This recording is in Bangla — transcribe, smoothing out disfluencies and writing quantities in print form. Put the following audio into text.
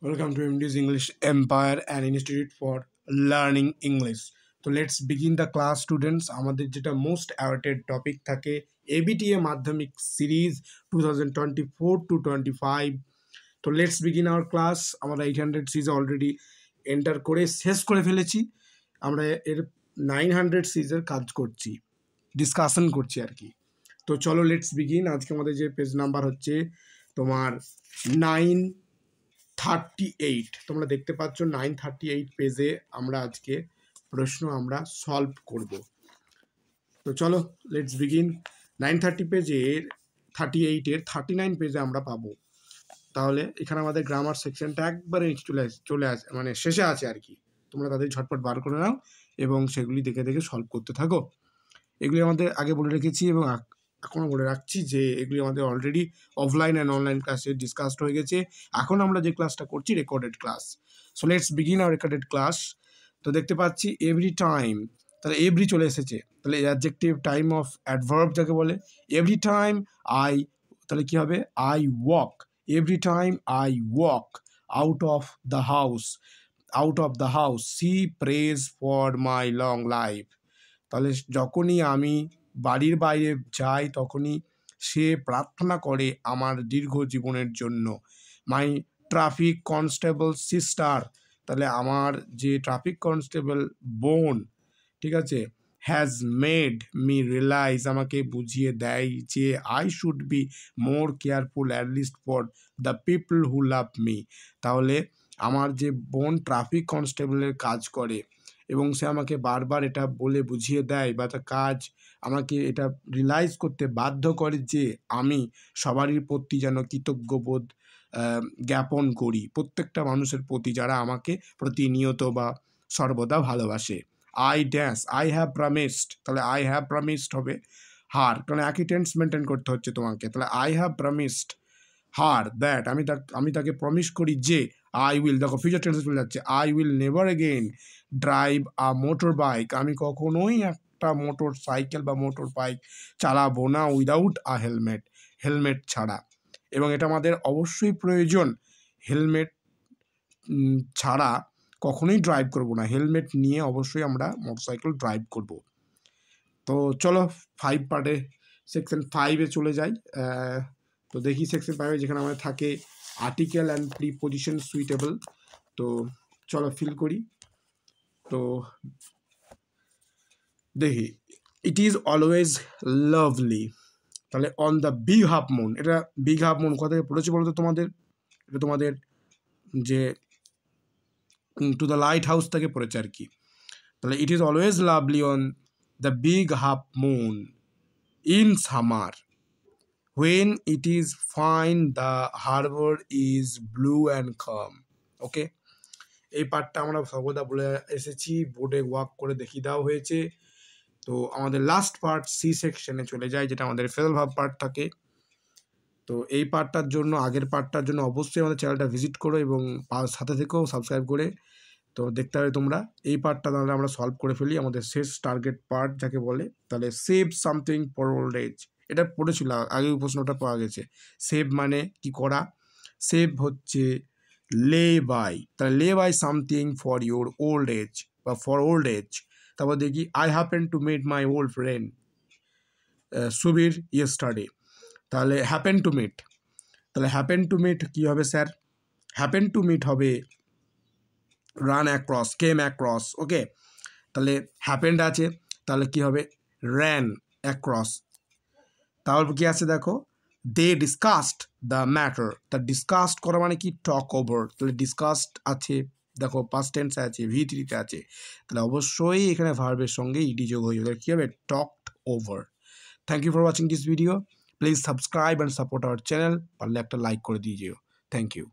Welcome to MD's English Empire, an institute for learning English. So let's begin the class, students. আমাদের যেটা মোস্ট অ্যাওয়েটেড টপিক থাকে ABTA মাধ্যমিক সিরিজ 2024-25. তো লেটস বিগিন আওয়ার ক্লাস। আমরা 800 সিরিজ অলরেডি এন্টার করে শেষ করে ফেলেছি। আমরা এর 900 সিরিজের কাজ করছি, ডিসকাশন করছি আর কি। তো চলো লেটস বিগিন। আজকে আমাদের যে পেজ নাম্বার হচ্ছে তোমার 938। তোমরা দেখতে পাচ্ছ 938 পেজে আমরা আজকে প্রশ্ন আমরা সলভ করব। তো চলো লেটস বিগিন। 930 পেজের 38-এর 39 পেজে আমরা পাবো। তাহলে এখানে আমাদের গ্রামার সেকশনটা একবারে চলে আসে, মানে শেষে আছে আর কি। তোমরা তাদের ঝটপট বার করে নাও এবং সেগুলি দেখে দেখে সলভ করতে থাকো। এগুলি আমাদের আগে বলে রেখেছি এবং এখনও বলে রাখছি যে এগুলি আমাদের অলরেডি অফলাইন অ্যান্ড অনলাইন ক্লাসে ডিসকাসড হয়ে গেছে। এখন আমরা যে ক্লাসটা করছি recorded class. So let's begin our recorded class. তো দেখতে পাচ্ছি এভরি টাইম, তাহলে এভরি চলে এসেছে। তাহলে অ্যাডজেক্টিভ টাইম অফ অ্যাডভার্ব যাকে বলে। এভরি টাইম আই, তাহলে কী হবে? I walk. Every time I walk out of the house, out of the house see praise for my long life. তাহলে যখনই আমি বাড়ির বাইরে যাই তখনই সে প্রার্থনা করে আমার দীর্ঘ জীবনের জন্য। মাই ট্রাফিক কনস্টেবল সিস্টার, তাহলে আমার যে ট্রাফিক কনস্টেবল বোন, ঠিক আছে, হ্যাজ মেড মি রিয়েলাইজ, আমাকে বুঝিয়ে দেয় যে I should be more careful at least for the people who love me. তাহলে আমার যে বোন ট্রাফিক কনস্টেবলের কাজ করে এবং সে আমাকে বারবার এটা বলে বুঝিয়ে দেয় বা তার কাজ আমাকে এটা রিয়েলাইজ করতে বাধ্য করে যে আমি সবারই প্রতি যেন কৃতজ্ঞবোধ জ্ঞাপন করি, প্রত্যেকটা মানুষের প্রতি যারা আমাকে প্রতিনিয়ত বা সর্বদা ভালোবাসে। I dash, I have promised, তাহলে আই হ্যাভ প্রমিসড হবে হার, কারণ একই টেন্স মেনটেন করতে হচ্ছে তোমাকে। তাহলে I have promised her that, আমি তাকে প্রমিস করি যে আই উইল, দেখো ফিউচার টেন্সে চলে যাচ্ছে, I will never again drive a motor bike, আমি কখনোই একটা মোটর সাইকেল বা মোটর বাইক চালাবো না উইদাউট আ হেলমেট, হেলমেট ছাড়া। এবং এটা আমাদের অবশ্যই প্রয়োজন, হেলমেট ছাড়া কখনোই ড্রাইভ করব না, হেলমেট নিয়ে অবশ্যই আমরা মোটরসাইকেল ড্রাইভ করব। তো চলো 5 পার্টে সেকশন 5-এ চলে যাই। তো দেখি সেকশন 5-এ যেখানে আমাদের থাকে আর্টিকেল অ্যান্ড প্রিপোজিশন সুইটেবল। তো চলো ফিল করি। তো দেখি, ইট ইজ অলওয়েজ লাভলি, তাহলে on the big half moon, এটা বিগ হাফ মুন কোথা থেকে পড়েছে বলতো তোমাদের? এটা তোমাদের যে টু দ্য লাইট হাউস থেকে পড়েছে আর কি। তাহলে it is always lovely on the big half moon in summer, when it is fine the harbor is blue and calm. ওকে, এই পার্টটা আমরা সর্বদা বলে এসেছি, বোর্ডে ওয়ার্ক করে দেখিয়ে দেওয়া হয়েছে। তো আমাদের লাস্ট পার্ট সি সেকশনে চলে যায়, যেটা আমাদের ফেল ভাব পার্ট থাকে। তো এই পার্টটার জন্য, আগের পার্টটার জন্য অবশ্যই আমাদের চ্যানেলটা ভিজিট করো এবং সাথে থেকেও সাবস্ক্রাইব করে তো দেখতে হবে তোমরা। এই পার্টটা তাহলে আমরা সলভ করে ফেলি, আমাদের শেষ টার্গেট পার্ট যাকে বলে। তাহলে save something for old age, এটা পড়েছিল আগে, প্রশ্নটা পাওয়া গেছে। সেভ মানে কি করা? সেভ হচ্ছে লে বাই, তাহলে lay by something for your old age বা ফর ওল্ড এজ। তারপর দেখি I happen to meet my old friend Subir yesterday, তাহলে হ্যাপেন টু মিট, তাহলে হ্যাপেন টু মিট কী হবে স্যার? হ্যাপেন টু মিট হবে run across, came across. Okay, তাহলে হ্যাপেন্ড আছে, তাহলে কি হবে? Ran across. তারপর কি আছে দেখো, দে ডিসকাস্ট দ্য ম্যাটার, তা ডিসকাস্ট করা মানে কি? টক ওভার, তাহলে ডিসকাস্ট আছে, দেখো পাস্ট টেন্স আছে, V3-তে আছে, তাহলে অবশ্যই এখানে ভার্বের সঙ্গে ইডি যোগ হয়ে যাবে, কী হবে? Talked over. Thank you for watching this video, please subscribe and support our channel, পারলে একটা লাইক করে দিয়ে যেও। Thank you.